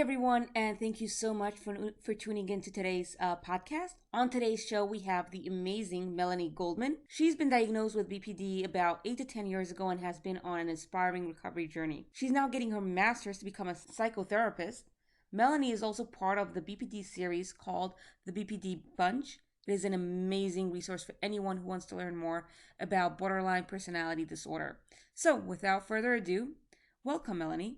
everyone, and thank you so much for tuning in to today's podcast. On today's show, we have the amazing Melanie Goldman. She's been diagnosed with BPD about 8 to 10 years ago and has been on an inspiring recovery journey. She's now getting her master's to become a psychotherapist. Melanie is also part of the BPD series called the BPD Bunch. It is an amazing resource for anyone who wants to learn more about borderline personality disorder. So, without further ado, welcome, Melanie.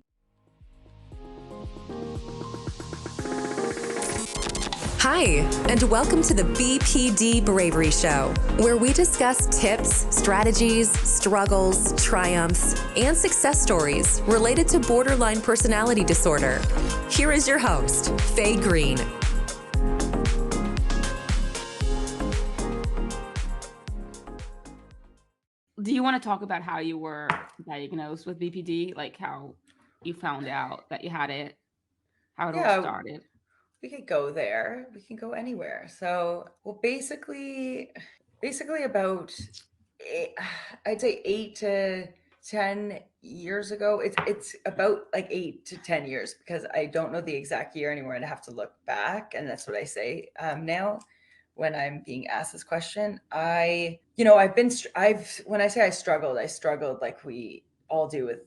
Hi, and welcome to the BPD Bravery Show, where we discuss tips, strategies, struggles, triumphs, and success stories related to borderline personality disorder. Here is your host, Faye Green. Do you want to talk about how you were diagnosed with BPD, like how you found out that you had it, how it all Yeah, started? we could go there. We can go anywhere. So, well, basically about eight, I'd say 8 to 10 years ago. It's about like 8 to 10 years because I don't know the exact year anymore. I'd have to look back, and that's what I say now when I'm being asked this question. When I say I struggled like we all do with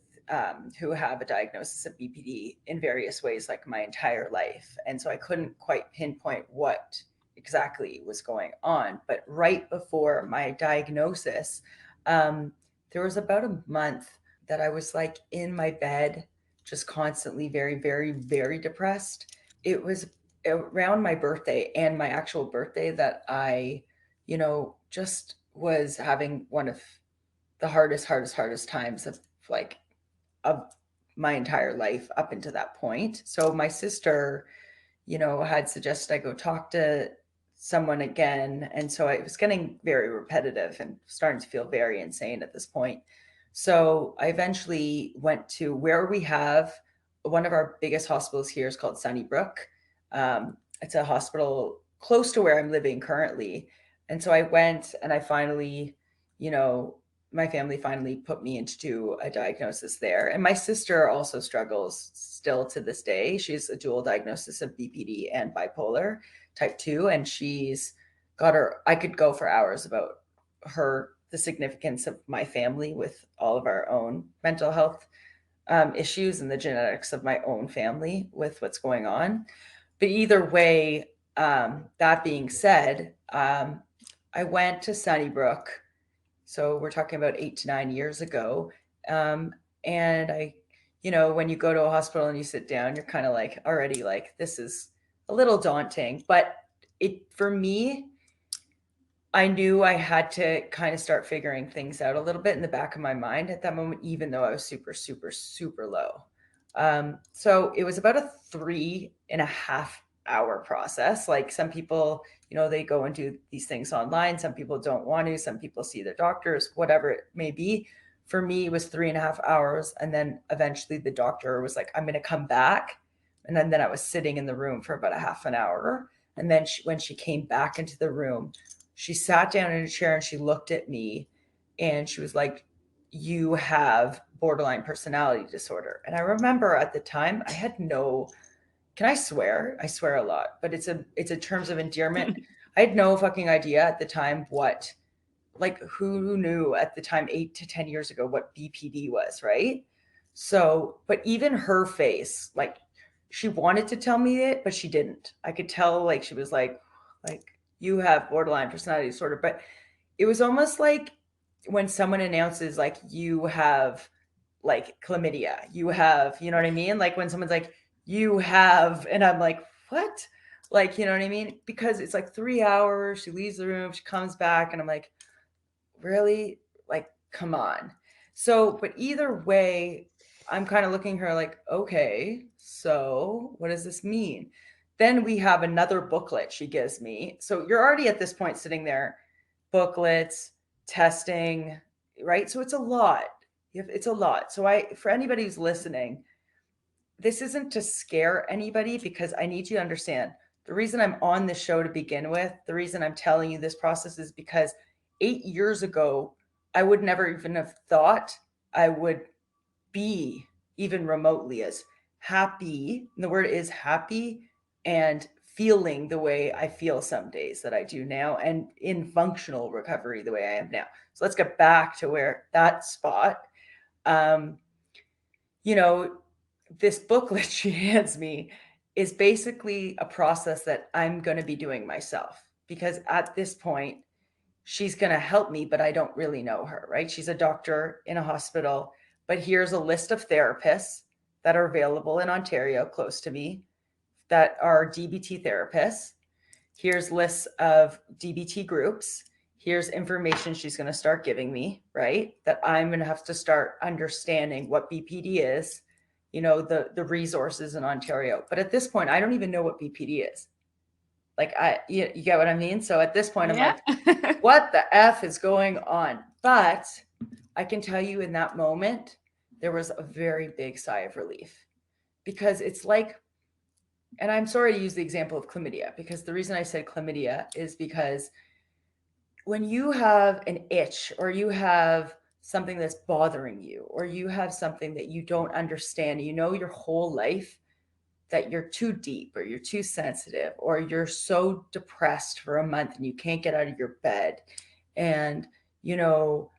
who have a diagnosis of BPD in various ways, like my entire life. And so I couldn't quite pinpoint what exactly was going on. But right before my diagnosis, there was about a month that I was like in my bed, just constantly very, very, very depressed. It was around my birthday and my actual birthday that I, just was having one of the hardest times of my entire life up until that point. So my sister, had suggested I go talk to someone again. And so it was getting very repetitive and starting to feel very insane at this point. So I eventually went to where we have one of our biggest hospitals here is called Sunnybrook. It's a hospital close to where I'm living currently. And so I went and I finally, my family finally put me into a diagnosis there. And my sister also struggles still to this day. She's a dual diagnosis of BPD and bipolar type 2. And she's got I could go for hours about the significance of my family with all of our own mental health issues and the genetics of my own family with what's going on. But either way, that being said, I went to Sunnybrook. So we're talking about 8 to 9 years ago. And when you go to a hospital and you sit down, you're kind of like already like, this is a little daunting. But for me, I knew I had to kind of start figuring things out a little bit in the back of my mind at that moment, even though I was super, super, super low. So it was about a 3.5 hour process. Like some people, they go and do these things online. Some people don't want to. Some people see their doctors, whatever it may be. For me, it was 3.5 hours. And then eventually the doctor was like, I'm going to come back. And then I was sitting in the room for about a half an hour. And then when she came back into the room, she sat down in a chair and she looked at me and she was like, you have borderline personality disorder. And I remember at the time I had can I swear? I swear a lot, but it's a terms of endearment. I had no fucking idea at the time who knew at the time 8 to 10 years ago what BPD was, right? So, but even her face, like she wanted to tell me it, but she didn't. I could tell like she was like you have borderline personality disorder, but it was almost like when someone announces like you have like chlamydia, you have, you know what I mean? Like when someone's like, you have, and I'm like, what? Like, you know what I mean? Because it's like 3 hours, she leaves the room, she comes back, and I'm like, really? Like, come on. So, but either way, I'm kind of looking at her like, okay, so what does this mean? Then we have another booklet she gives me. So you're already at this point sitting there, booklets, testing, right? So it's a lot. It's a lot. So for anybody who's listening, this isn't to scare anybody because I need you to understand the reason I'm on this show to begin with, the reason I'm telling you this process is because 8 years ago, I would never even have thought I would be even remotely as happy, and the word is happy, and feeling the way I feel some days that I do now, and in functional recovery the way I am now. So let's get back to where that spot. Um, you know, this booklet she hands me is basically a process that I'm going to be doing myself, because at this point, she's going to help me, but I don't really know her, right? She's a doctor in a hospital, but here's a list of therapists that are available in Ontario close to me that are DBT therapists. Here's lists of DBT groups. Here's information she's going to start giving me, right? That I'm going to have to start understanding what BPD is, the resources in Ontario. But at this point, I don't even know what BPD is. Like, you get what I mean? So at this point, I'm like, what the F is going on? But I can tell you in that moment, there was a very big sigh of relief, because it's like, and I'm sorry to use the example of chlamydia, because the reason I said chlamydia is because when you have an itch, or you have something that's bothering you, or you have something that you don't understand, your whole life that you're too deep, or you're too sensitive, or you're so depressed for a month and you can't get out of your bed, and you're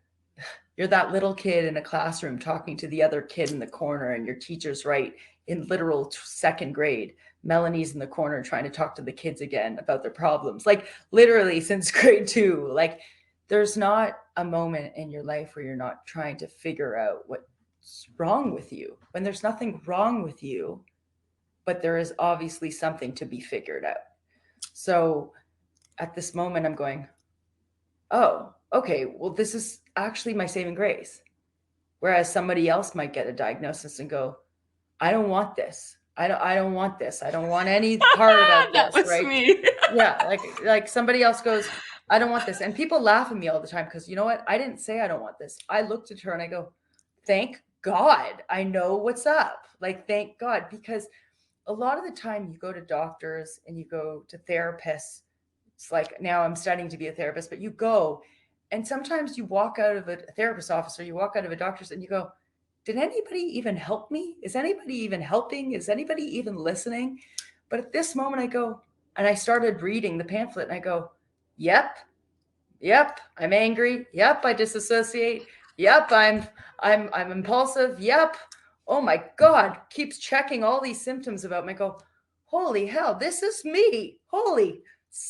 that little kid in a classroom talking to the other kid in the corner, and your teacher's right in literal second grade. Melanie's in the corner trying to talk to the kids again about their problems, like literally since grade 2. Like, there's not a moment in your life where you're not trying to figure out what's wrong with you, when there's nothing wrong with you, but there is obviously something to be figured out. So at this moment, I'm going, oh, okay, well, this is actually my saving grace. Whereas somebody else might get a diagnosis and go, I don't want this. I don't want this. I don't want any part about That this, was right? me. Yeah, like somebody else goes, I don't want this. And people laugh at me all the time, because you know what? I didn't say I don't want this. I looked at her and I go, thank God I know what's up. Like, thank God, because a lot of the time you go to doctors and you go to therapists. It's like, now I'm studying to be a therapist, but you go, and sometimes you walk out of a therapist's office, or you walk out of a doctor's, and you go, did anybody even help me? Is anybody even helping? Is anybody even listening? But at this moment, I go, and I started reading the pamphlet, and I go, yep, I'm angry. Yep, I disassociate. Yep, I'm impulsive. Yep. Oh my God, keeps checking all these symptoms about me. I go, holy hell, this is me. Holy,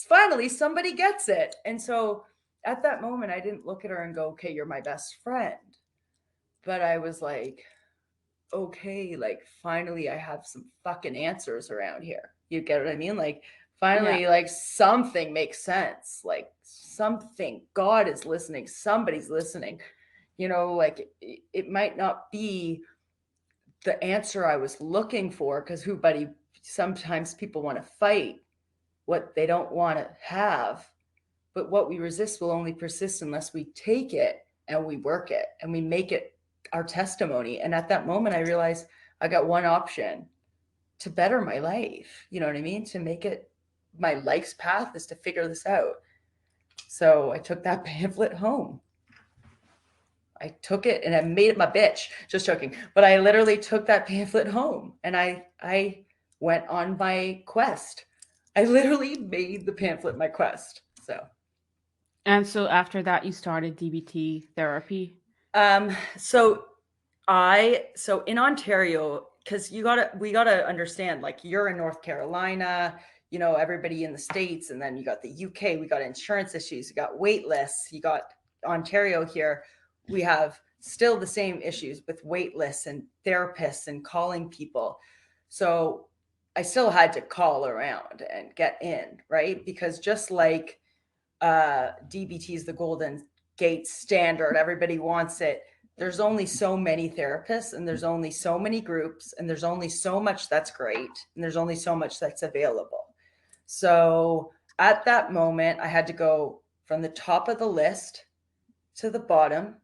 finally somebody gets it. And so at that moment, I didn't look at her and go, okay, you're my best friend. But I was like, okay, like, finally I have some fucking answers around here. You get what I mean? Like, finally, Yeah. like, something makes sense. Like, something, God is listening, somebody's listening. Like, it might not be the answer I was looking for, because sometimes people want to fight what they don't want to have, but what we resist will only persist unless we take it and we work it and we make it our testimony. And at that moment, I realized I got one option to better my life. You know what I mean? To make it my life's path is to figure this out. So I took that pamphlet home. I took it and I made it my bitch. Just joking. But I literally took that pamphlet home, and I went on my quest. I literally made the pamphlet my quest. So And so after that, you started DBT therapy. Um, so so in Ontario, because we gotta understand, like, you're in North Carolina, everybody in the States, and then you got the UK, we got insurance issues, you got wait lists, you got Ontario here. We have still the same issues with wait lists and therapists and calling people. So I still had to call around and get in, right? Because just like DBT is the golden gate standard, everybody wants it. There's only so many therapists, and there's only so many groups, and there's only so much that's great, and there's only so much that's available. So at that moment, I had to go from the top of the list to the bottom,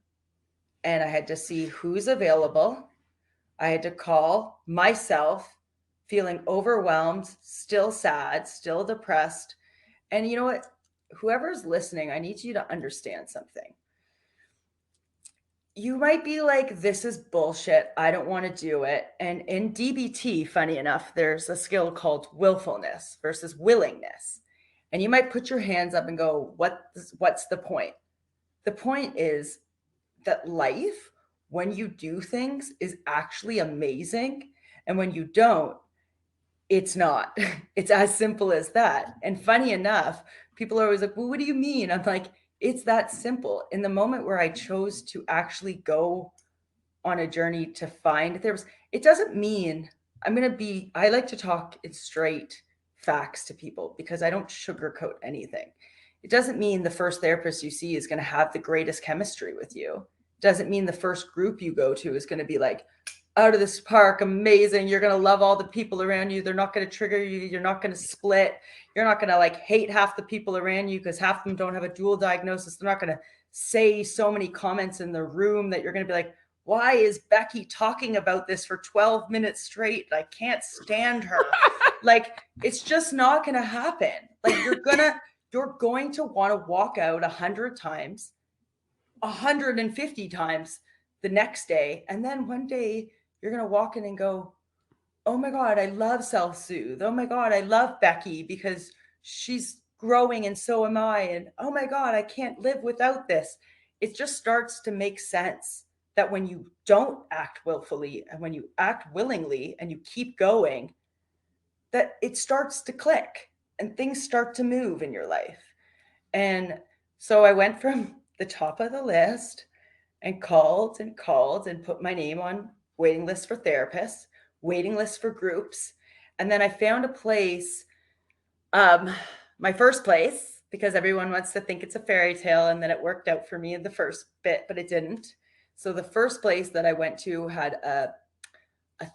and I had to see who's available. I had to call myself, feeling overwhelmed, still sad, still depressed. And you know what? Whoever's listening, I need you to understand something. you might be like, this is bullshit. I don't want to do it. And in DBT, funny enough, there's a skill called willfulness versus willingness. And you might put your hands up and go, what's the point? The point is that life, when you do things, is actually amazing. And when you don't, it's not. It's as simple as that. And funny enough, people are always like, well, what do you mean? I'm like, it's that simple. In the moment where I chose to actually go on a journey to find therapist, it doesn't mean I like to talk in straight facts to people because I don't sugarcoat anything. It doesn't mean the first therapist you see is going to have the greatest chemistry with you. It doesn't mean the first group you go to is going to be like, out of this park, amazing. You're going to love all the people around you. They're not going to trigger you. You're not going to split. You're not going to like hate half the people around you because half of them don't have a dual diagnosis. They're not going to say so many comments in the room that you're going to be like, why is Becky talking about this for 12 minutes straight? I can't stand her. Like, it's just not going to happen. Like, you're going to want to walk out 100 times, 150 times the next day. And then one day you're going to walk in and go, oh my God, I love self-soothe. Oh my God, I love Becky because she's growing and so am I. And oh my God, I can't live without this. It just starts to make sense that when you don't act willfully and when you act willingly and you keep going, that it starts to click and things start to move in your life. And so I went from the top of the list and called and put my name on waiting lists for therapists, waiting lists for groups. And then I found a place, my first place, because everyone wants to think it's a fairy tale. And then it worked out for me in the first bit, but it didn't. So the first place that I went to had a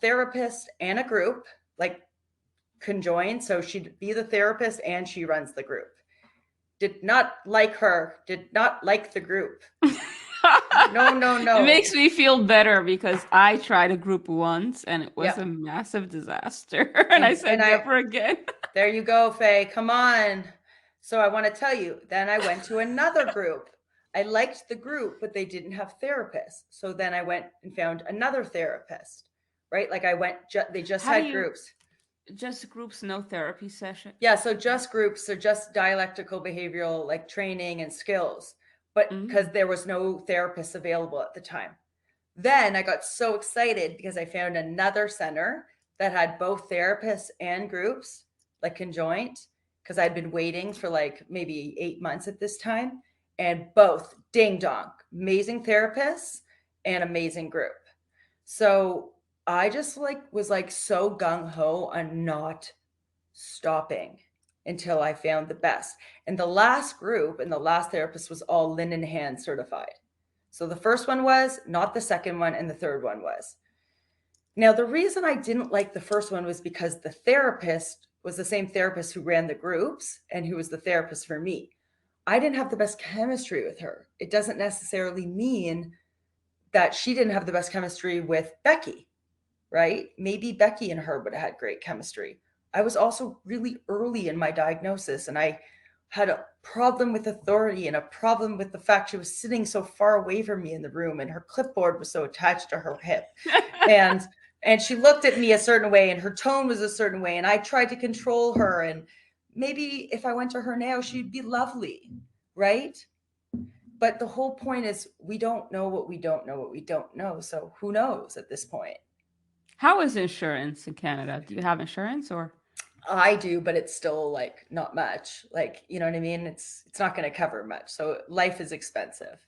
therapist and a group, like conjoined. So she'd be the therapist and she runs the group. Did not like her, did not like the group. No. It makes me feel better because I tried a group once and it was Yeah. a massive disaster. And I said never again. There you go, Faye. Come on. So I want to tell you, then I went to another group. I liked the group, but they didn't have therapists. So then I went and found another therapist, right? Like they just had groups. Just groups, no therapy session? Yeah, so just groups, so just dialectical behavioral like training and skills, but because there was no therapists available at the time. Then I got so excited because I found another center that had both therapists and groups, like conjoint, because I'd been waiting for like maybe 8 months at this time, and both ding dong, amazing therapists and amazing group. So I just was so gung ho on not stopping until I found the best. And the last group and the last therapist was all Linen Hand certified. So the first one was, not the second one, and the third one was. Now, the reason I didn't like the first one was because the therapist was the same therapist who ran the groups and who was the therapist for me. I didn't have the best chemistry with her. It doesn't necessarily mean that she didn't have the best chemistry with Becky, right? Maybe Becky and her would have had great chemistry. I was also really early in my diagnosis and I had a problem with authority and a problem with the fact she was sitting so far away from me in the room and her clipboard was so attached to her hip. and she looked at me a certain way and her tone was a certain way and I tried to control her, and maybe if I went to her now, she'd be lovely, right? But the whole point is we don't know what we don't know what we don't know. So who knows at this point? How is insurance in Canada? Do you have insurance or? I do, but it's still like not much. Like, you know what I mean? It's not going to cover much. So life is expensive.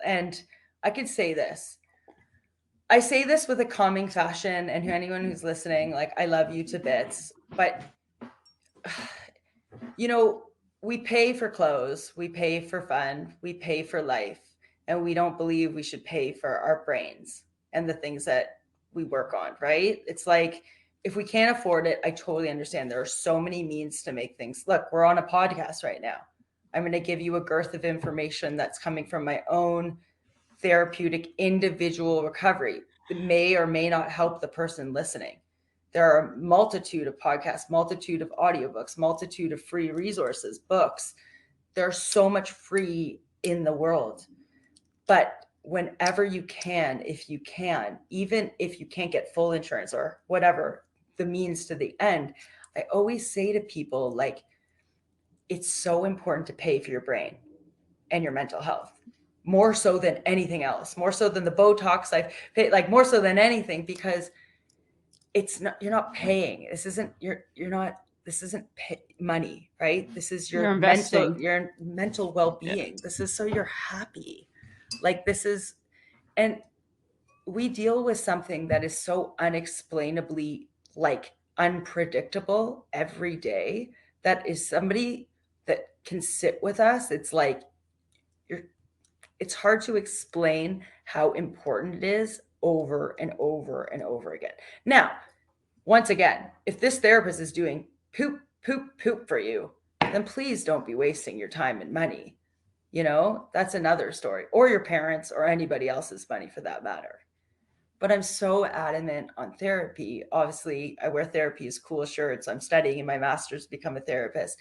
And I could say this. I say this with a calming fashion, and anyone who's listening, like, I love you to bits, but you know, we pay for clothes, we pay for fun, we pay for life, and we don't believe we should pay for our brains and the things that we work on, right? It's like, if we can't afford it, I totally understand. There are so many means to make things. Look, we're on a podcast right now. I'm going to give you a girth of information that's coming from my own therapeutic individual recovery. It may or may not help the person listening. There are a multitude of podcasts, multitude of audiobooks, multitude of free resources, books. There's so much free in the world. But whenever you can, if you can, even if you can't get full insurance or whatever the means to the end, I always say to people, like, it's so important to pay for your brain and your mental health, more so than anything else, more so than the Botox I've paid, like more so than anything, because it's not, you're not paying. This isn't, you're not, this isn't money, right? This is You're investing. your mental well-being. This is so you're happy. Like this is, and we deal with something that is so unexplainably like unpredictable every day, that is somebody that can sit with us. It's like you're, it's hard to explain how important it is over and over and over again. Now, once again, if this therapist is doing poop, poop, poop for you, then please don't be wasting your time and money. You know, that's another story, or your parents or anybody else's money for that matter. But I'm so adamant on therapy. Obviously, I wear therapy as cool shirts. I'm studying in my master's to become a therapist.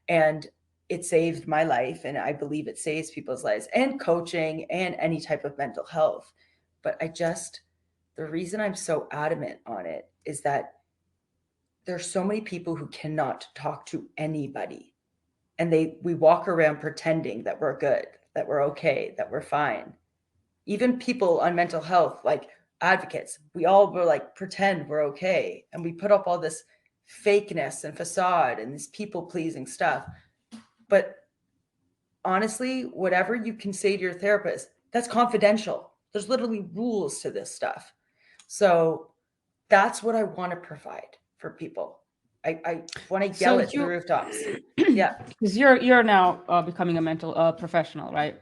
And it saved my life. And I believe it saves people's lives, and coaching and any type of mental health. But the reason I'm so adamant on it is that there's so many people who cannot talk to anybody. And we walk around pretending that we're good, that we're okay, that we're fine. Even people on mental health, like advocates, we all were like pretend we're okay, and we put up all this fakeness and facade and this people pleasing stuff. But honestly, whatever you can say to your therapist, that's confidential. There's literally rules to this stuff. So that's what I want to provide for people. I want to yell it to the rooftops. Yeah. Because you're now becoming a mental professional, right?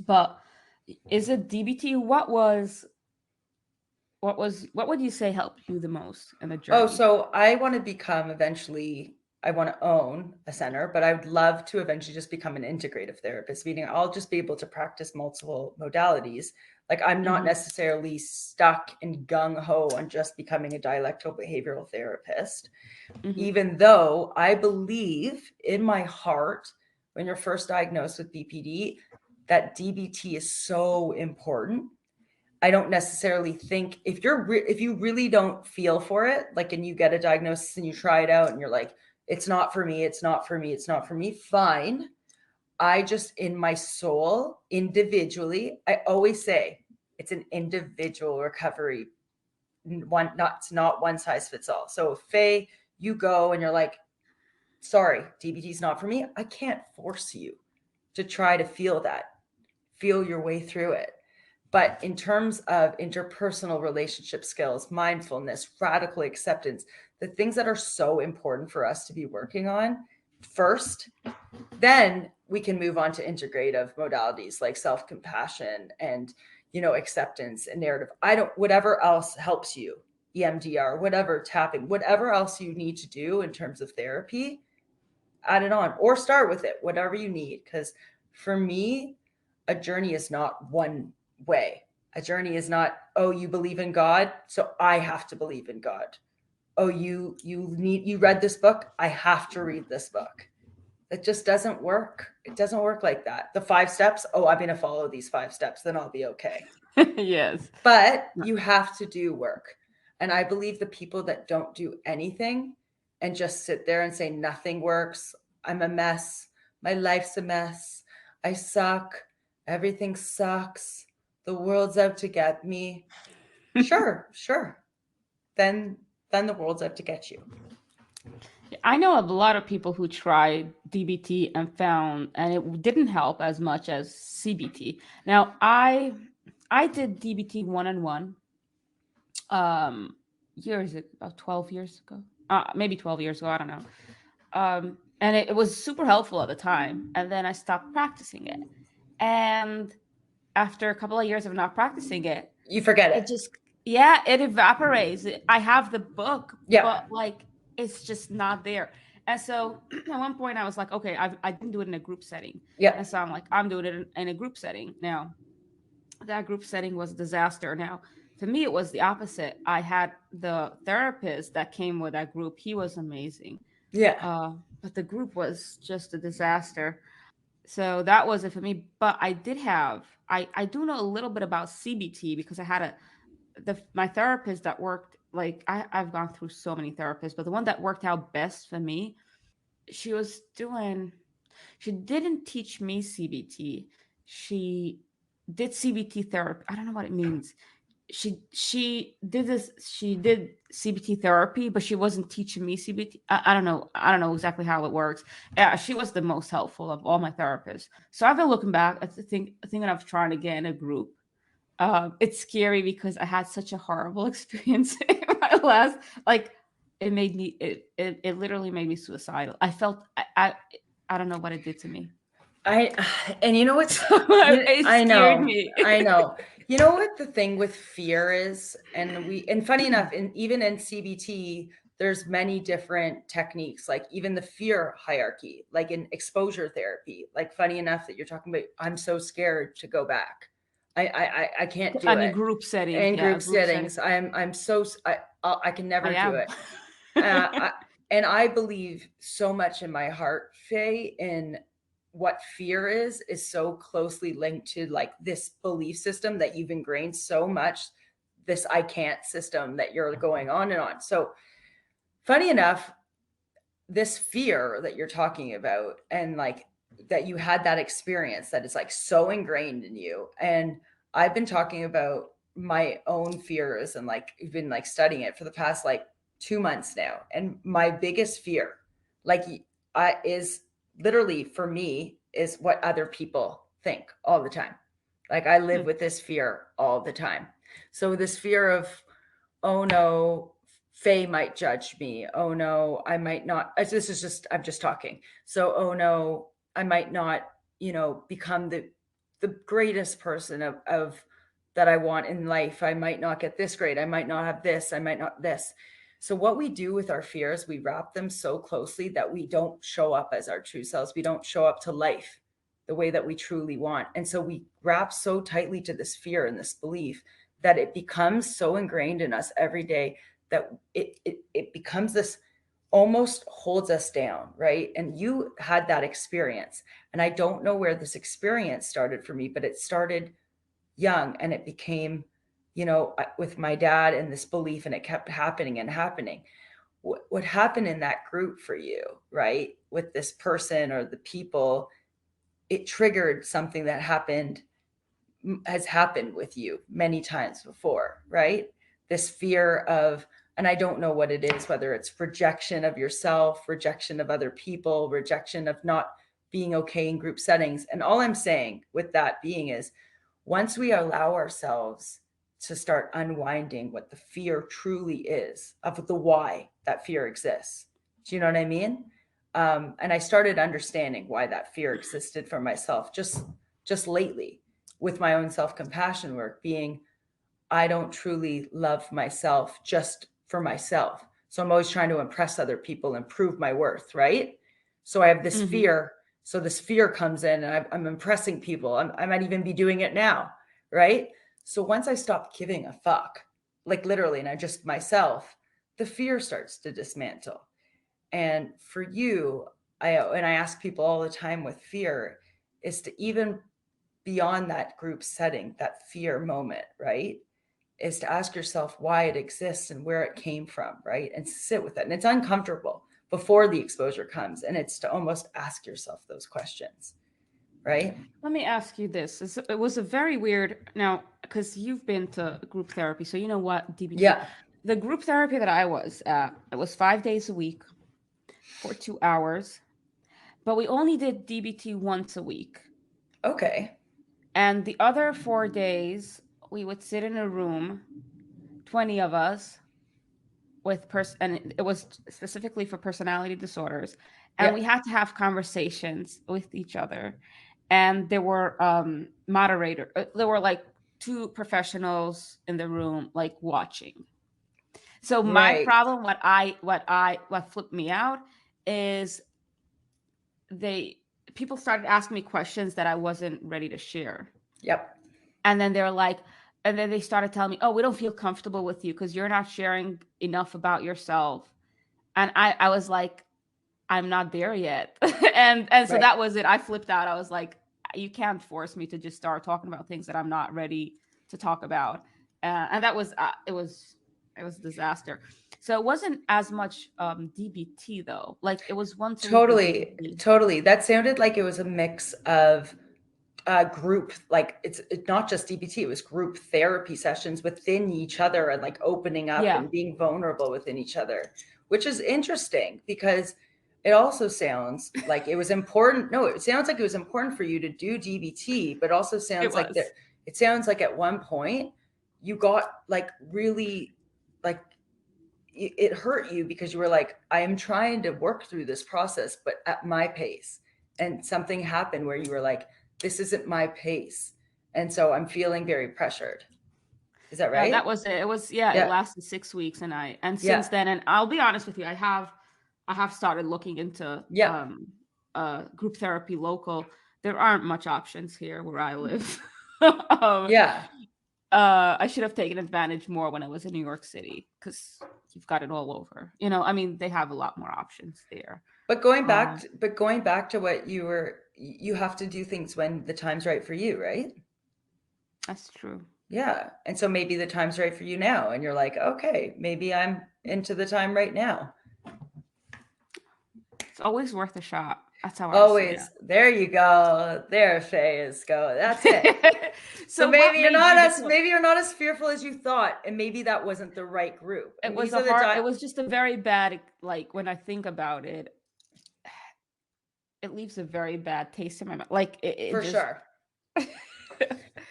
But is it DBT? What would you say helped you the most in the journey? Oh, so I want to become eventually, I want to own a center, but I would love to eventually just become an integrative therapist, meaning I'll just be able to practice multiple modalities. Like I'm not necessarily stuck and gung ho on just becoming a dialectical behavioral therapist, even though I believe in my heart, when you're first diagnosed with BPD, that DBT is so important. I don't necessarily think if if you really don't feel for it, like, and you get a diagnosis and you try it out and you're like, it's not for me, it's not for me, it's not for me, fine. I just, in my soul, individually, I always say it's an individual recovery. It's not one size fits all. So if Faye, you go and you're like, sorry, DBT is not for me, I can't force you to try to feel your way through it. But in terms of interpersonal relationship skills, mindfulness, radical acceptance, the things that are so important for us to be working on first, then we can move on to integrative modalities like self-compassion and, acceptance and narrative. Whatever else helps you, EMDR, whatever, tapping, whatever else you need to do in terms of therapy, add it on or start with it, whatever you need. Because for me, a journey is not one way. A journey is not, oh, you believe in God, so I have to believe in God. Oh, you read this book, I have to read this book. It just doesn't work. It doesn't work like that. The 5 steps, oh, I'm going to follow these 5 steps, then I'll be okay. Yes. But you have to do work. And I believe the people that don't do anything and just sit there and say nothing works, I'm a mess, my life's a mess, I suck, everything sucks, the world's out to get me. Sure. Then the world's out to get you. I know a lot of people who tried DBT and found, and it didn't help as much as CBT. Now, I did DBT one-on-one years ago, about 12 years ago, maybe 12 years ago, I don't know. And it was super helpful at the time. And then I stopped practicing it. And after a couple of years of not practicing it, you forget it. It evaporates. I have the book, yeah, but it's just not there. And so at one point I was like, okay, I didn't do it in a group setting. Yeah. And so I'm like, I'm doing it in a group setting. Now, that group setting was a disaster. Now, for me, it was the opposite. I had the therapist that came with that group. He was amazing. Yeah. But the group was just a disaster. So that was it for me. But I do know a little bit about CBT because I had my therapist that worked, like, I've gone through so many therapists, but the one that worked out best for me, she was doing, she didn't teach me CBT. She did CBT therapy. I don't know what it means. She did CBT therapy, but she wasn't teaching me CBT. I don't know. I don't know exactly how it works. Yeah, she was the most helpful of all my therapists. So I've been looking back. Thinking of trying to get in a group. It's scary because I had such a horrible experience in my last, like, it made me, it literally made me suicidal. I felt, I don't know what it did to me. I and you know what's It I scared know, me. I know. You know what the thing with fear is, and funny enough, even in CBT, there's many different techniques, like even the fear hierarchy, like in exposure therapy. Like funny enough that you're talking about, I'm so scared to go back. I can't do On a it. group setting, In yeah, a group group setting. settings, I can I never do am. it. I, and I believe so much in my heart, Faye, in what fear is so closely linked to like this belief system that you've ingrained so much, this I can't system that you're going on and on. So funny enough, this fear that you're talking about, and like that you had that experience that is like so ingrained in you. And I've been talking about my own fears and like been like studying it for the past like 2 months now. And my biggest fear, like, I is literally for me is what other people think all the time. Like I live Hmm. with this fear all the time. So this fear of, oh no, Faye might judge me. Oh no, I might not. This is just, I'm just talking. So, oh no, I might not, become the greatest person of that I want in life. I might not get this great. I might not have this. I might not this. So, what we do with our fears, we wrap them so closely that we don't show up as our true selves. We don't show up to life the way that we truly want. And so we wrap so tightly to this fear and this belief that it becomes so ingrained in us every day that it becomes this, almost holds us down, right? And you had that experience, and I don't know where this experience started for me, but it started young, and it became, with my dad and this belief, and it kept happening and happening. What happened in that group for you, right, with this person or the people, it triggered something that happened, has happened with you many times before, right? This fear of, and I don't know what it is, whether it's rejection of yourself, rejection of other people, rejection of not being okay in group settings. And all I'm saying with that being is, once we allow ourselves to start unwinding what the fear truly is, of the why that fear exists. Do you know what I mean? And I started understanding why that fear existed for myself just lately, with my own self-compassion work, being, I don't truly love myself just for myself. So I'm always trying to impress other people and prove my worth, right? So I have this Hmm. fear. So this fear comes in, and I'm impressing people. I might even be doing it now, right? So once I stop giving a fuck, like literally, and I just myself, the fear starts to dismantle. And for you, I ask people all the time with fear, is to even beyond that group setting, that fear moment, right? Is to ask yourself why it exists and where it came from, right? And sit with it. And it's uncomfortable before the exposure comes. And it's to almost ask yourself those questions, right? Let me ask you this. It was a very weird, now, because you've been to group therapy, so you know what DBT. Yeah. The group therapy that I was at, it was 5 days a week for 2 hours, but we only did DBT once a week. Okay. And the other 4 days, we would sit in a room, 20 of us, and it was specifically for personality disorders, and we Yeah. had to have conversations with each other. And there were there were like two professionals in the room, like, watching. So my Right. problem, what flipped me out, is they people started asking me questions that I wasn't ready to share. Yep. And then they're like, and then they started telling me, oh, we don't feel comfortable with you because you're not sharing enough about yourself. And I was like, I'm not there yet. And so Right. that was it. I flipped out. I was like, you can't force me to just start talking about things that I'm not ready to talk about. And that was it was a disaster. So it wasn't as much DBT though. Like it was once a week with Totally, BPD. totally. That sounded like it was a mix of group, like it's not just DBT, it was group therapy sessions within each other and like opening up Yeah. and being vulnerable within each other, which is interesting because it also sounds like it was important. No, it sounds like it was important for you to do DBT, but also It sounds like that was. it sounds like at one point you got like really like it hurt you because you were like, I am trying to work through this process, but at my pace. And something happened where you were like, this isn't my pace. And so I'm feeling very pressured. Is that Yeah, that right? was it. It was, yeah, it Yeah. lasted 6 weeks, and Yeah. since then, and I'll be honest with you, I have started looking into Yeah. group therapy local. There aren't much options here where I live. um, Yeah. I should have taken advantage more when I was in New York City because you've got it all over. I mean, they have a lot more options there. Um, But going back to what you have to do things when the time's right for you, right? that's true. Yeah. And so maybe the time's right for you now. And you're like, okay, maybe I'm into the time right now. It's always worth a shot. That's how I see it. Always. There you go. There, Faye is go. That's it. So So, what made you become? maybe you're not as fearful as you thought, and maybe that wasn't the right group. It And was these a are the hard. It was just a very bad. Like when I think about it, it leaves a very bad taste in my mouth. Like it for just. sure.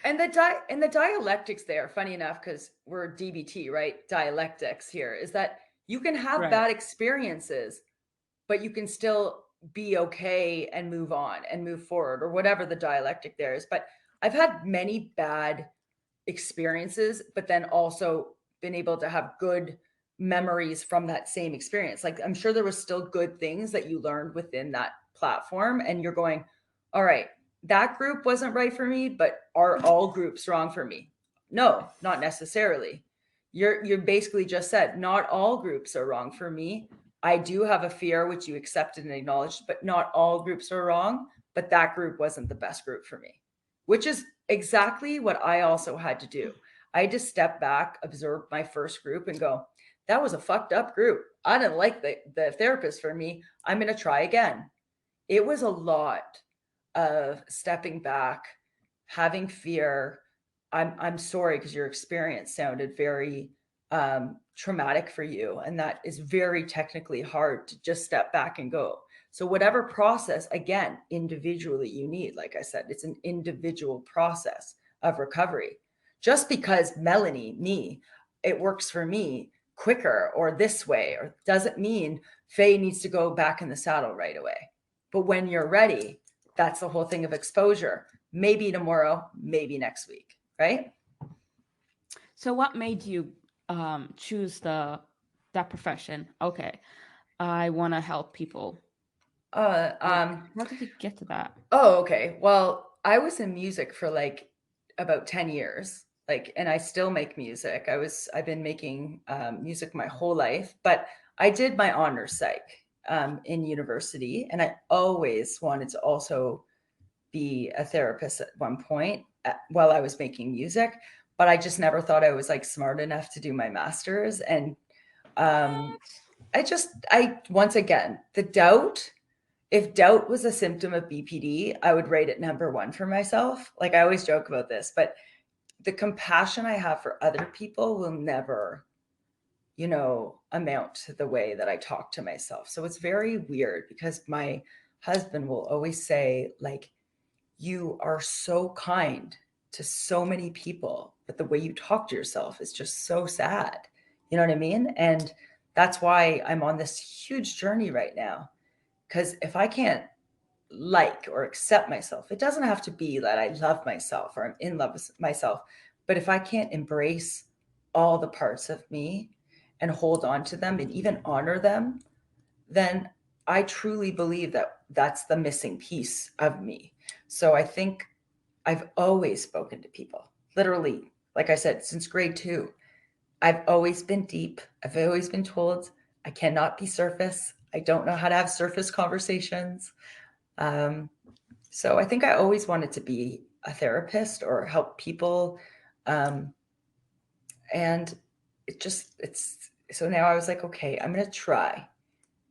And the dialectics there, funny enough, because we're DBT, right? Dialectics here is that you can have Right. bad experiences, but you can still be okay and move on and move forward, or whatever the dialectic there is. But I've had many bad experiences, but then also been able to have good memories from that same experience. Like I'm sure there was still good things that you learned within that platform, and you're going, all right, that group wasn't right for me, but are all groups wrong for me? No, not necessarily. You're basically just said not all groups are wrong for me. I do have a fear, which you accepted and acknowledged, but not all groups are wrong. But that group wasn't the best group for me, which is exactly what I also had to do. I had to step back, observe my first group, and go, that was a fucked up group. I didn't like the therapist for me. I'm going to try again. It was a lot of stepping back, having fear. I'm sorry because your experience sounded very traumatic for you, and that is very technically hard to just step back and go. So whatever process, again, individually you need, like I said, it's an individual process of recovery. Just because Melanie, me, it works for me quicker or this way, or doesn't mean Faye needs to go back in the saddle right away. But when you're ready, that's the whole thing of exposure. Maybe tomorrow, maybe next week, right? So, what made you choose that profession? Okay, I want to help people. Uh, Like, um, how did you get to that? oh, okay. Well, I was in music for like about 10 years. Like, and I still make music. I've been making music my whole life, but I did my honors psych in university, and I always wanted to also be a therapist at one point while I was making music, but I just never thought I was like smart enough to do my master's. And um, What? once again, the doubt, if doubt was a symptom of BPD, I would rate it number one for myself. Like I always joke about this, but the compassion I have for other people will never, amount to the way that I talk to myself. So it's very weird because my husband will always say, like, you are so kind to so many people, but the way you talk to yourself is just so sad. You know what I mean? And that's why I'm on this huge journey right now. Because if I can't like or accept myself, it doesn't have to be that I love myself or I'm in love with myself. But if I can't embrace all the parts of me and hold on to them and even honor them, then I truly believe that that's the missing piece of me. So I think I've always spoken to people, literally, like I said, since grade 2. I've always been deep. I've always been told I cannot be surface. I don't know how to have surface conversations. So I think I always wanted to be a therapist or help people. Um, and so now I was like, okay, I'm going to try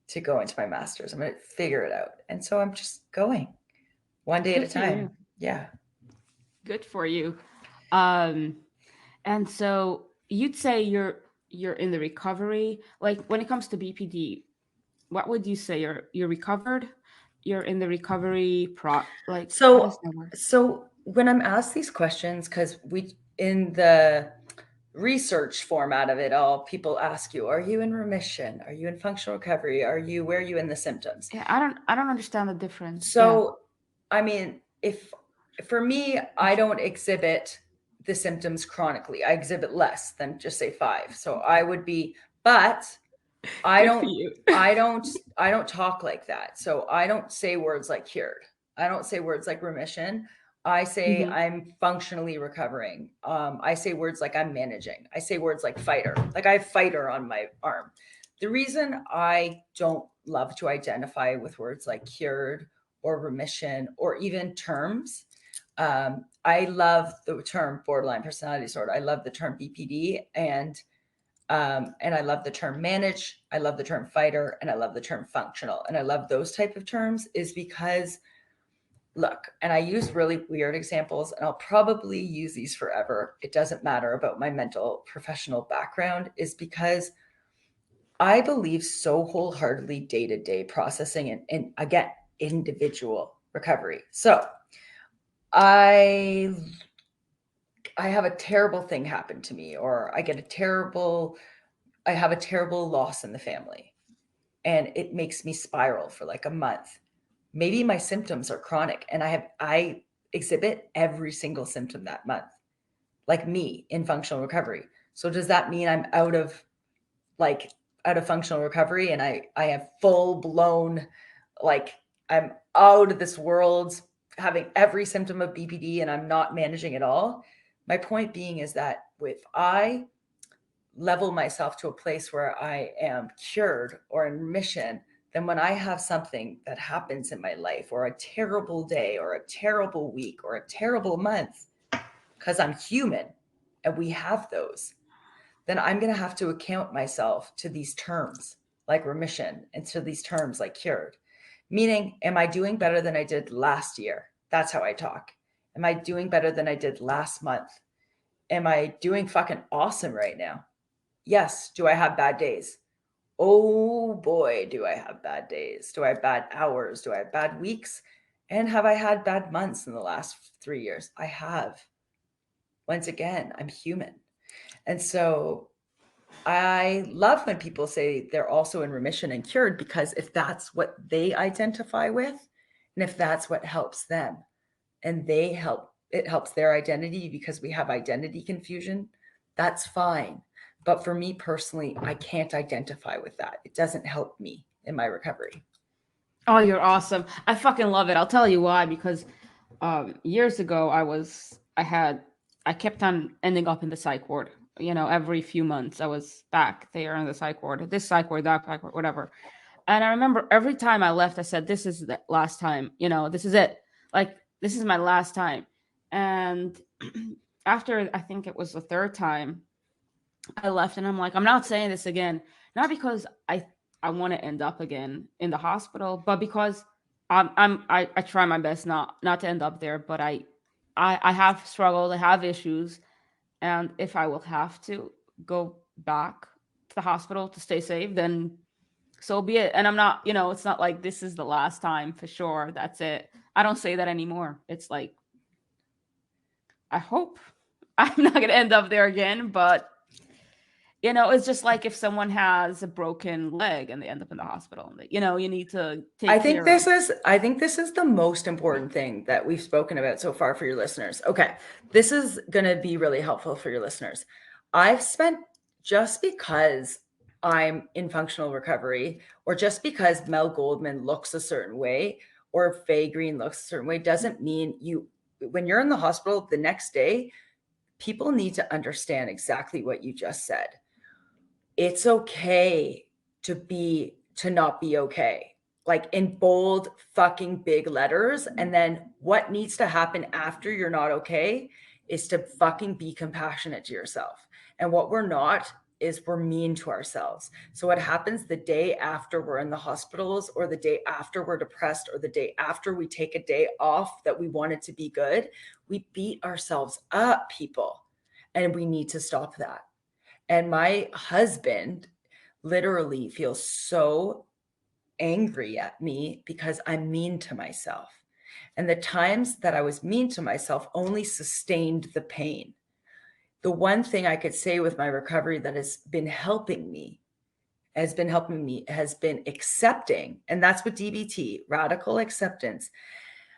to go into my master's. I'm going to figure it out. And so I'm just going one day at a Good for time. you. Yeah. Good for you. Um, and so you'd say you're in the recovery. Like when it comes to BPD, what would you say? You're recovered? You're in the recovery like how does So, that work? so when I'm asked these questions, because in the research format of it all, people ask you, are you in remission? Are you in functional recovery? Where are you in the symptoms? Yeah, I don't understand the difference. Yeah. So, I mean, if for me, I don't exhibit the symptoms chronically. I exhibit less than just say 5. So I would be, but I Good for don't, you. I don't talk like that. So I don't say words like cured. I don't say words like remission. I say Mhm. I'm functionally recovering. I say words like I'm managing. I say words like fighter. Like I have fighter on my arm. The reason I don't love to identify with words like cured or remission or even terms, I love the term borderline personality disorder. I love the term BPD, and I love the term manage. I love the term fighter, and I love the term functional. And I love those type of terms is because look, and I use really weird examples, and I'll probably use these forever. It doesn't matter about my mental professional background, is because I believe so wholeheartedly day-to-day processing and again, individual recovery. So I I have a terrible thing happen to me, or I have a terrible loss in the family, and it makes me spiral for like a month. Maybe my symptoms are chronic, and I exhibit every single symptom that month, like me in functional recovery. So does that mean I'm like out of functional recovery and I have full blown, like I'm out of this world having every symptom of BPD and I'm not managing it all? My point being is that if I level myself to a place where I am cured or in remission, then when I have something that happens in my life, or a terrible day, or a terrible week, or a terrible month, because I'm human and we have those, then I'm going to have to account myself to these terms like remission and to these terms like cured. Meaning, am I doing better than I did last year? That's how I talk. Am I doing better than I did last month? Am I doing fucking awesome right now? Yes. Do I have bad days? Oh boy, do I have bad days. Do I have bad hours? Do I have bad weeks? And have I had bad months in the last 3 years? I have. Once again, I'm human. And so I love when people say they're also in remission and cured, because if that's what they identify with, and if that's what helps them, and it helps their identity because we have identity confusion, that's fine. But for me personally, I can't identify with that. It doesn't help me in my recovery. Oh, you're awesome. I fucking love it. I'll tell you why, because years ago I kept on ending up in the psych ward. You know, every few months I was back there in the psych ward, this psych ward, that psych ward, whatever. And I remember every time I left, I said, "This is the last time. You know, this is it. Like this is my last time." And after I think it was the third time I left, and I'm like, I'm not saying this again, not because I want to end up again in the hospital, but because I try my best not to end up there, but I have struggled, I have issues, and if I will have to go back to the hospital to stay safe, then so be it. And I'm not, you know, it's not like this is the last time for sure. That's it. I don't say that anymore. It's like I hope I'm not gonna end up there again, but you know, it's just like if someone has a broken leg and they end up in the hospital, you know, you need to take care of. I think this is the most important thing that we've spoken about so far for your listeners. Okay. This is going to be really helpful for your listeners. I've spent Just because I'm in functional recovery, or just because Mel Goldman looks a certain way, or Faye Green looks a certain way, doesn't mean when you're in the hospital the next day, people need to understand exactly what you just said. It's okay to not be okay, like in bold fucking big letters. And then what needs to happen after you're not okay is to fucking be compassionate to yourself. And what we're not is we're mean to ourselves. So what happens the day after we're in the hospitals, or the day after we're depressed, or the day after we take a day off that we wanted to be good, we beat ourselves up, people. And we need to stop that. And my husband literally feels so angry at me because I'm mean to myself. And the times that I was mean to myself only sustained the pain. The one thing I could say with my recovery that has been helping me has been accepting. And that's what DBT, radical acceptance,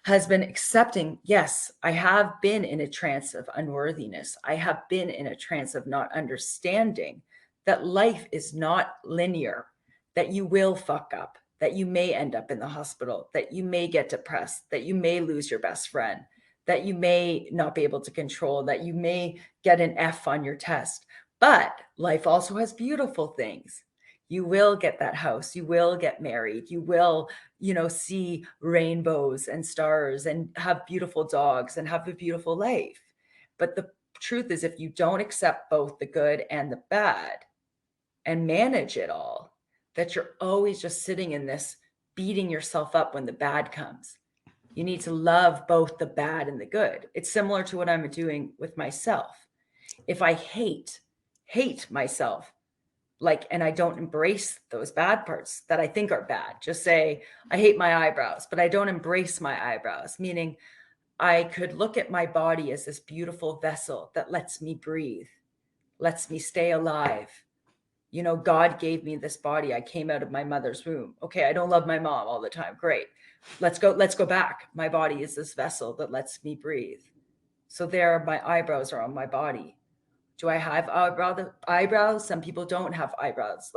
has been accepting. Yes, I have been in a trance of unworthiness. I have been in a trance of not understanding that life is not linear, that you will fuck up, that you may end up in the hospital, that you may get depressed, that you may lose your best friend, that you may not be able to control, that you may get an F on your test. But life also has beautiful things. You will get that house, you will get married, you will, see rainbows and stars and have beautiful dogs and have a beautiful life. But the truth is, if you don't accept both the good and the bad and manage it all, that you're always just sitting in this beating yourself up when the bad comes. You need to love both the bad and the good. It's similar to what I'm doing with myself. If I hate myself, and I don't embrace those bad parts that I think are bad, just say, I hate my eyebrows, but I don't embrace my eyebrows, meaning I could look at my body as this beautiful vessel that lets me breathe, lets me stay alive. God gave me this body. I came out of my mother's womb. Okay, I don't love my mom all the time. Great. Let's go back. My body is this vessel that lets me breathe. So there, my eyebrows are on my body. Do I have eyebrows? Some people don't have eyebrows.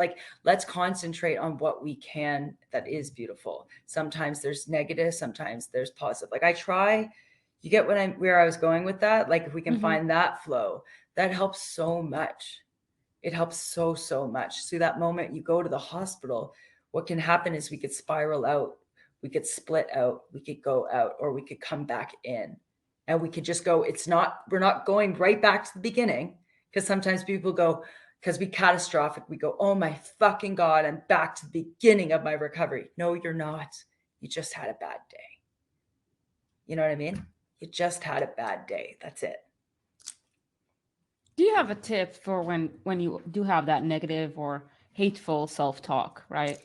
Let's concentrate on what we can that is beautiful. Sometimes there's negative, sometimes there's positive. You get where I was going with that? If we can find that flow, that helps so much. It helps so, so much. So that moment you go to the hospital, what can happen is we could spiral out, we could split out, we could go out, or we could come back in. And we could just go, we're not going right back to the beginning. Because sometimes people go, because we catastrophic, we go, oh my fucking God, I'm back to the beginning of my recovery. No, you're not. You just had a bad day. You know what I mean? You just had a bad day. That's it. Do you have a tip for when you do have that negative or hateful self-talk, right?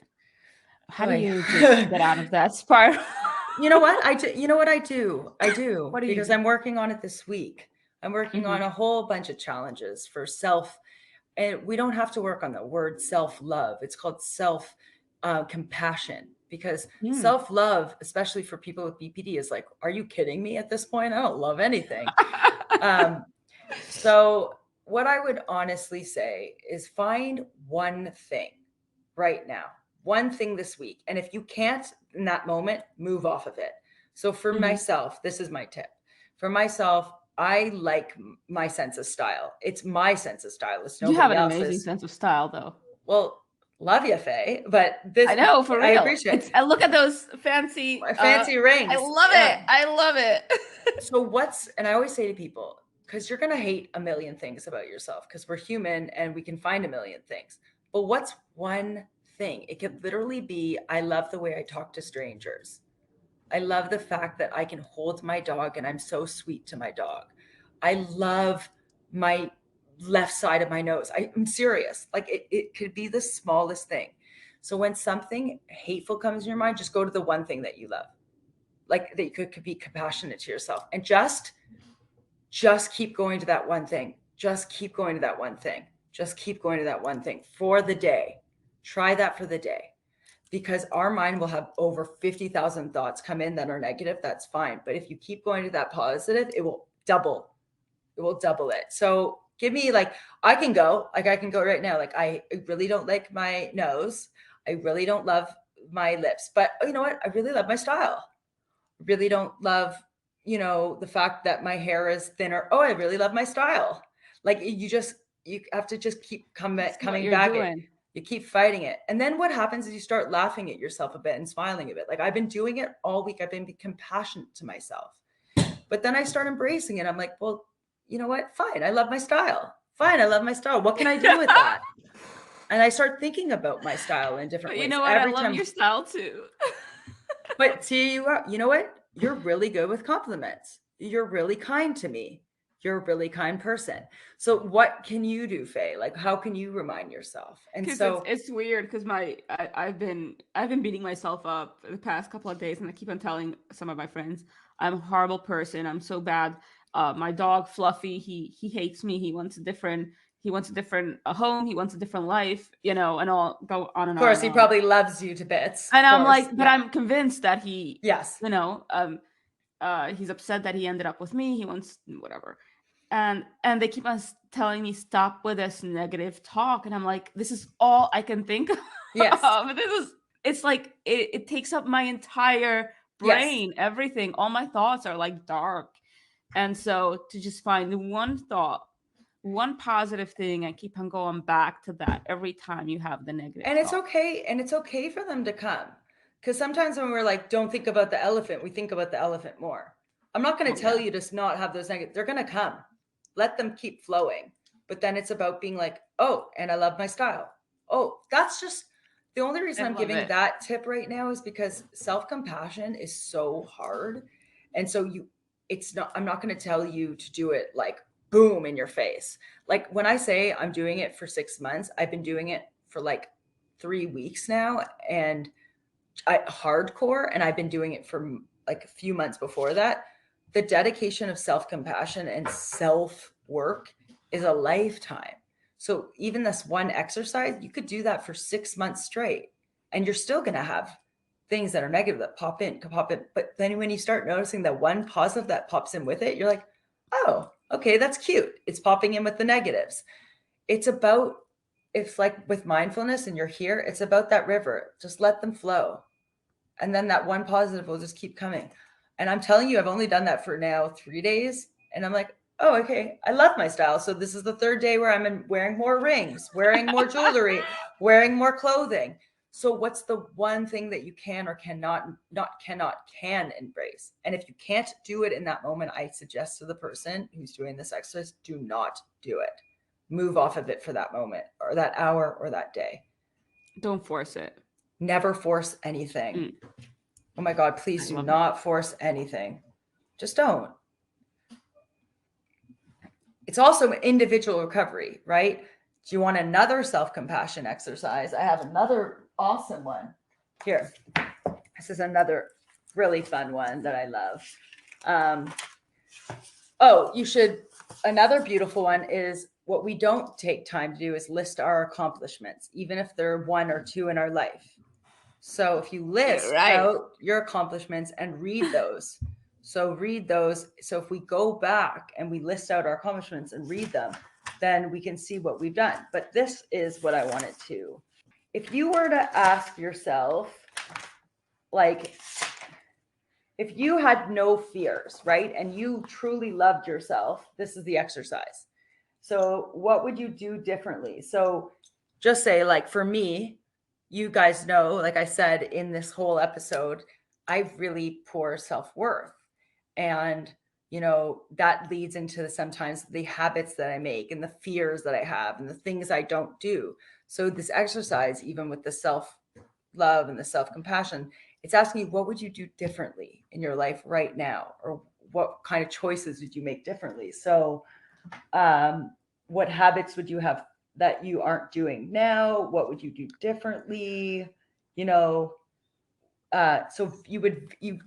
How do you just get out of that spiral? You know what? I do. You know what I do? I do. What do you because do? I'm working on it this week. I'm working on a whole bunch of challenges for self. And we don't have to work on the word self-love. It's called self-compassion, because self-love, especially for people with BPD, is like, are you kidding me at this point? I don't love anything. So what I would honestly say is find one thing right now, one thing this week. And if you can't in that moment, move off of it. So for myself, this is my tip. For myself, I like my sense of style. It's my sense of style. It's nobody You have an else's. amazing sense of style, though. Well, love you, Faye. But this, I know, for real. I appreciate. I look at those fancy rings. I love it. I love it. So and I always say to people, because you're going to hate a million things about yourself, because we're human and we can find a million things. But what's one thing? It could literally be, I love the way I talk to strangers. I love the fact that I can hold my dog and I'm so sweet to my dog. I love my left side of my nose. I'm serious. It could be the smallest thing. So when something hateful comes in your mind, just go to the one thing that you love. That you could be compassionate to yourself, and just keep going to that one thing. Just keep going to that one thing. Just keep going to that one thing for the day. Try that for the day. Because our mind will have over 50,000 thoughts come in that are negative. That's fine. But if you keep going to that positive, it will double. It will double it. So give me I can go right now. I really don't like my nose. I really don't love my lips. But you know what? I really love my style. I really don't love, the fact that my hair is thinner. Oh, I really love my style. You have to just keep coming back. You keep fighting it. And then what happens is you start laughing at yourself a bit and smiling a bit. Like I've been doing it all week. I've been compassionate to myself. But then I start embracing it. I'm like, well, you know what? Fine. I love my style. Fine. I love my style. What can I do with that? And I start thinking about my style in different But you ways. know what? I Every love time. your style too. But see, you know what? You're really good with compliments. You're really kind to me. You're a really kind person. So what can you do, Faye? Like, how can you remind yourself? And Because so, it's weird because I've been beating myself up the past couple of days, and I keep on telling some of my friends I'm a horrible person. I'm so bad. My dog Fluffy, he hates me. He wants a different home. He wants a different life. And I'll go on of and on course, and he on. probably loves you to bits. And Of I'm course. like, but Yeah. I'm convinced that he, Yes. he's upset that he ended up with me. He wants whatever. And they keep on telling me stop with this negative talk, and I'm like, this is all I can think of. Yes. It's like it takes up my entire Yes. brain. Everything, all my thoughts are like dark. And so to just find the one thought, one positive thing, and keep on going back to that every time you have the negative And it's thought. okay. And it's okay for them to come. Because sometimes when we're like, don't think about the elephant, we think about the elephant more. I'm not going to Oh, tell yeah. you to not have those negative, they're going to come. Let them keep flowing. But then it's about being like, oh, and I love my style. Oh, that's just the only reason I I'm love giving it. that tip right now is because self-compassion is so hard. And so I'm not going to tell you to do it like boom in your face. Like when I say I'm doing it for 6 months, I've been doing it for like 3 weeks now, and hardcore, and I've been doing it for like a few months before that. The dedication of self-compassion and self-work is a lifetime. So even this one exercise, you could do that for 6 months straight, and you're still going to have things that are negative that pop in. But then when you start noticing that one positive that pops in with it, you're like, oh, okay, that's cute. It's popping in with the negatives. It's like with mindfulness and you're here, it's about that river. Just let them flow. And then that one positive will just keep coming. And I'm telling you, I've only done that for now 3 days. And I'm like, oh, okay, I love my style. So this is the third day where I'm wearing more rings, wearing more jewelry, wearing more clothing. So what's the one thing that you can or can embrace? And if you can't do it in that moment, I suggest to the person who's doing this exercise, do not do it. Move off of it for that moment or that hour or that day. Don't force it. Never force anything. Oh my God, please do not force anything. Just don't. It's also individual recovery, right? Do you want another self-compassion exercise? I have another awesome one. Here, this is another really fun one that I love. Another beautiful one is what we don't take time to do is list our accomplishments, even if they're one or two in our life. So if you list out your accomplishments and read those, so if we go back and we list out our accomplishments and read them, then we can see what we've done. But this is what I wanted to. If you were to ask yourself, like, if you had no fears, right, and you truly loved yourself, this is the exercise. So what would you do differently? So just say, like, for me, you guys know, like I said in this whole episode, I have really poor self-worth. And, that leads into sometimes the habits that I make and the fears that I have and the things I don't do. So this exercise, even with the self-love and the self-compassion, it's asking you, what would you do differently in your life right now? Or what kind of choices would you make differently? So what habits would you have that you aren't doing now? What would you do differently? So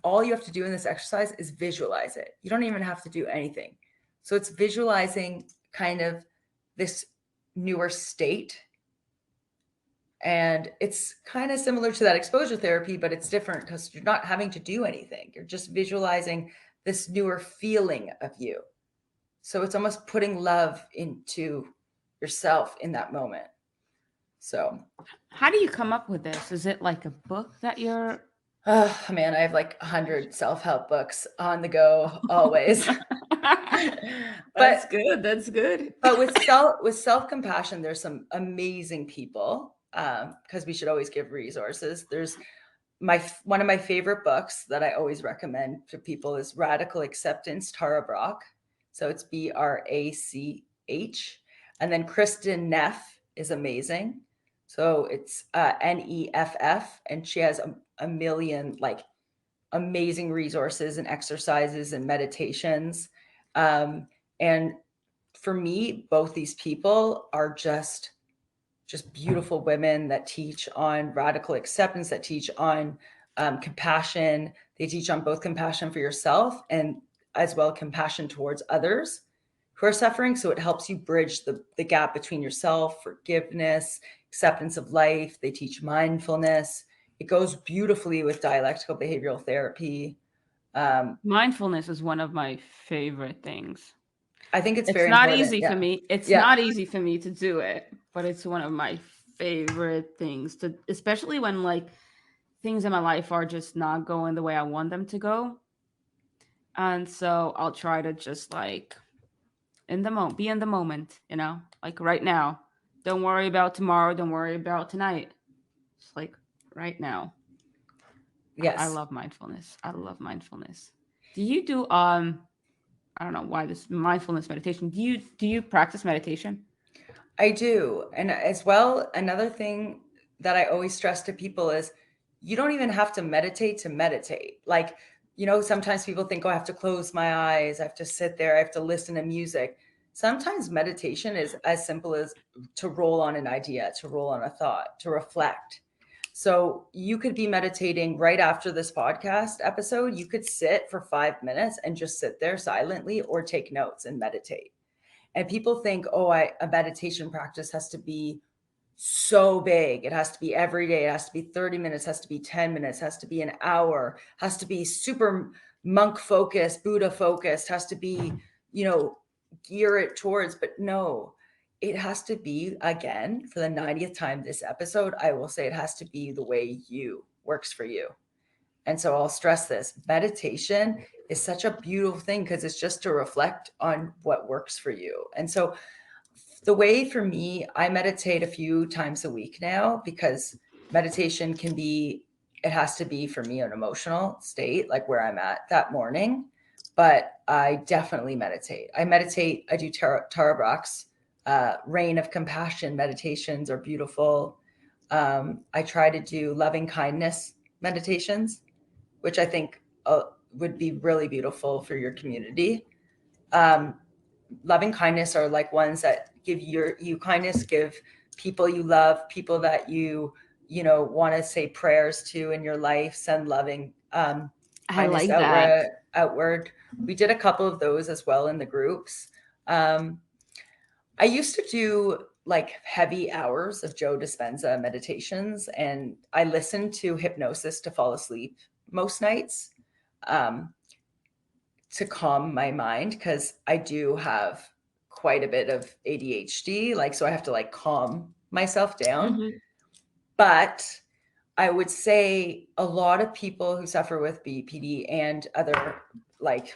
all you have to do in this exercise is visualize it. You don't even have to do anything. So it's visualizing kind of this newer state. And it's kind of similar to that exposure therapy, but it's different because you're not having to do anything. You're just visualizing this newer feeling of you. So it's almost putting love into yourself in that moment. So how do you come up with this? Is it like a book that you're... Oh man, I have like 100 self-help books on the go always. That's good. But with self-compassion, there's some amazing people because we should always give resources. There's one of my favorite books that I always recommend to people is Radical Acceptance, Tara Brach. So it's BRACH. And then Kristen Neff is amazing. So it's NEFF, and she has a million like amazing resources and exercises and meditations. And for me, both these people are just beautiful women that teach on radical acceptance, that teach on compassion. They teach on both compassion for yourself and as well compassion towards others who are suffering. So it helps you bridge the gap between yourself, forgiveness, acceptance of life. They teach mindfulness. It goes beautifully with dialectical behavioral therapy. Mindfulness is one of my favorite things. I think it's It's very not important. easy for Yeah. me. It's Yeah. not easy for me to do it, but it's one of my favorite things to, especially when like things in my life are just not going the way I want them to go. And so I'll try to just like in the moment, be in the moment, like right now. Don't worry about tomorrow. Don't worry about tonight. It's like right now. I Yes. love mindfulness. I love mindfulness. Do you do I don't know why this mindfulness meditation. Do you practice meditation? I do. And as well, another thing that I always stress to people is you don't even have to meditate to meditate. Like, sometimes people think, oh, I have to close my eyes, I have to sit there, I have to listen to music. Sometimes meditation is as simple as to roll on an idea, to roll on a thought, to reflect. So you could be meditating right after this podcast episode. You could sit for 5 minutes and just sit there silently or take notes and meditate. And people think, oh, a meditation practice has to be so big. It has to be every day. It has to be 30 minutes, has to be 10 minutes, has to be an hour, has to be super monk focused, Buddha focused, has to be, gear it towards. But no, it has to be, again, for the 90th time this episode, I will say it has to be the way you works for you. And so I'll stress this: meditation is such a beautiful thing because it's just to reflect on what works for you. And so the way for me, I meditate a few times a week now because meditation it has to be for me an emotional state, like where I'm at that morning. But I definitely meditate. I do Tara Brach's Rain of Compassion meditations are beautiful. I try to do loving kindness meditations, which I think would be really beautiful for your community. Loving kindness are like ones that give you kindness, give people you love, people that you want to say prayers to in your life, send loving I kindness like that. outward. We did a couple of those as well in the groups. I used to do like heavy hours of Joe Dispenza meditations, and I listened to hypnosis to fall asleep most nights, to calm my mind, because I do have quite a bit of ADHD, like, so I have to like calm myself down. Hmm. But I would say a lot of people who suffer with BPD and other like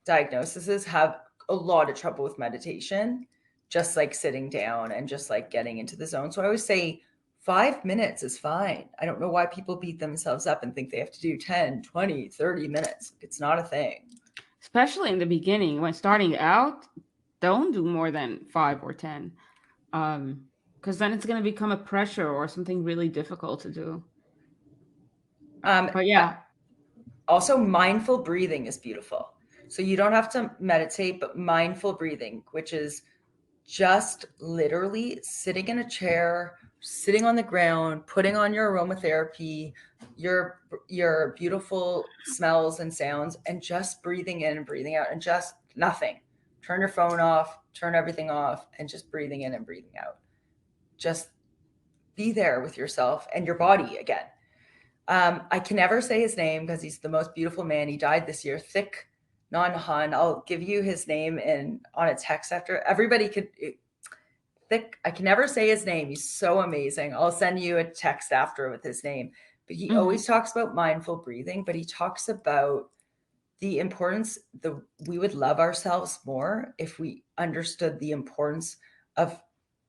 diagnoses have a lot of trouble with meditation, just like sitting down and just like getting into the zone. So I would say 5 minutes is fine. I don't know why people beat themselves up and think they have to do 10, 20, 30 minutes. It's not a thing. Especially in the beginning when starting out, don't do more than 5 or 10. Because then it's going to become a pressure or something really difficult to do. Um, But yeah. Also, mindful breathing is beautiful. So you don't have to meditate, but mindful breathing, which is just literally sitting in a chair, sitting on the ground, putting on your aromatherapy, your beautiful smells and sounds, and just breathing in and breathing out, and just nothing. Turn your phone off, turn everything off, and just breathing in and breathing out. Just be there with yourself and your body again. I can never say his name because he's the most beautiful man. He died this year. Thich Nhat Hanh. I'll give you his name on a text after. Everybody could. Thich. I can never say his name. He's so amazing. I'll send you a text after with his name. But he always talks about mindful breathing. But he talks about the importance. We would love ourselves more if we understood the importance of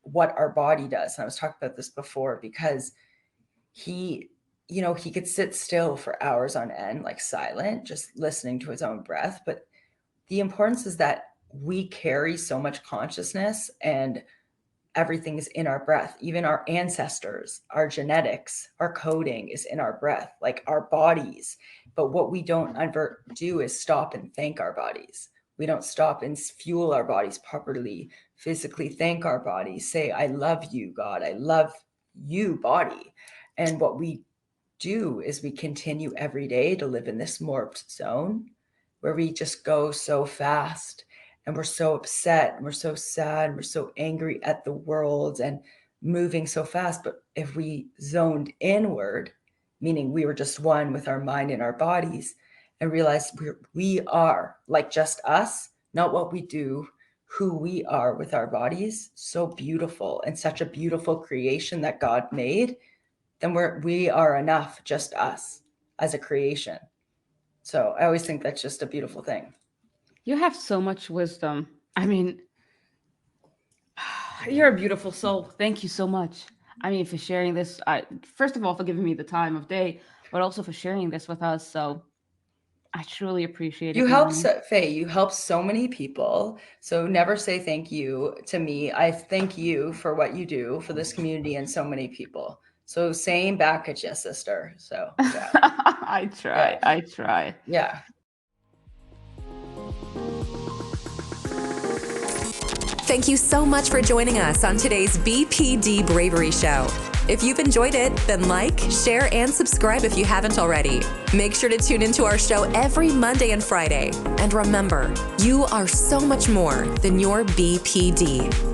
what our body does. And I was talking about this before, because he could sit still for hours on end, like silent, just listening to his own breath. But the importance is that we carry so much consciousness, and everything is in our breath. Even our ancestors, our genetics, our coding is in our breath, like our bodies. But what we don't ever do is stop and thank our bodies. We don't stop and fuel our bodies properly, physically thank our bodies, say, I love you, God, I love you, body. And what we do is we continue every day to live in this morphed zone where we just go so fast, and we're so upset, and we're so sad, and we're so angry at the world, and moving so fast. But if we zoned inward, meaning we were just one with our mind and our bodies, and realized we are like just us, not what we do, who we are with our bodies, so beautiful, and such a beautiful creation that God made, then we are enough, just us as a creation. So I always think that's just a beautiful thing. You have so much wisdom. I mean, you're a beautiful soul. Thank you so much. I mean, for sharing this. First of all, for giving me the time of day, but also for sharing this with us. So I truly appreciate it, Melanie. Faye, you help so many people. So never say thank you to me. I thank you for what you do for this community and so many people. So same back at you, sister. So yeah. I try. Yeah. Thank you so much for joining us on today's BPD Bravery Show. If you've enjoyed it, then like, share, and subscribe if you haven't already. Make sure to tune into our show every Monday and Friday. And remember, you are so much more than your BPD.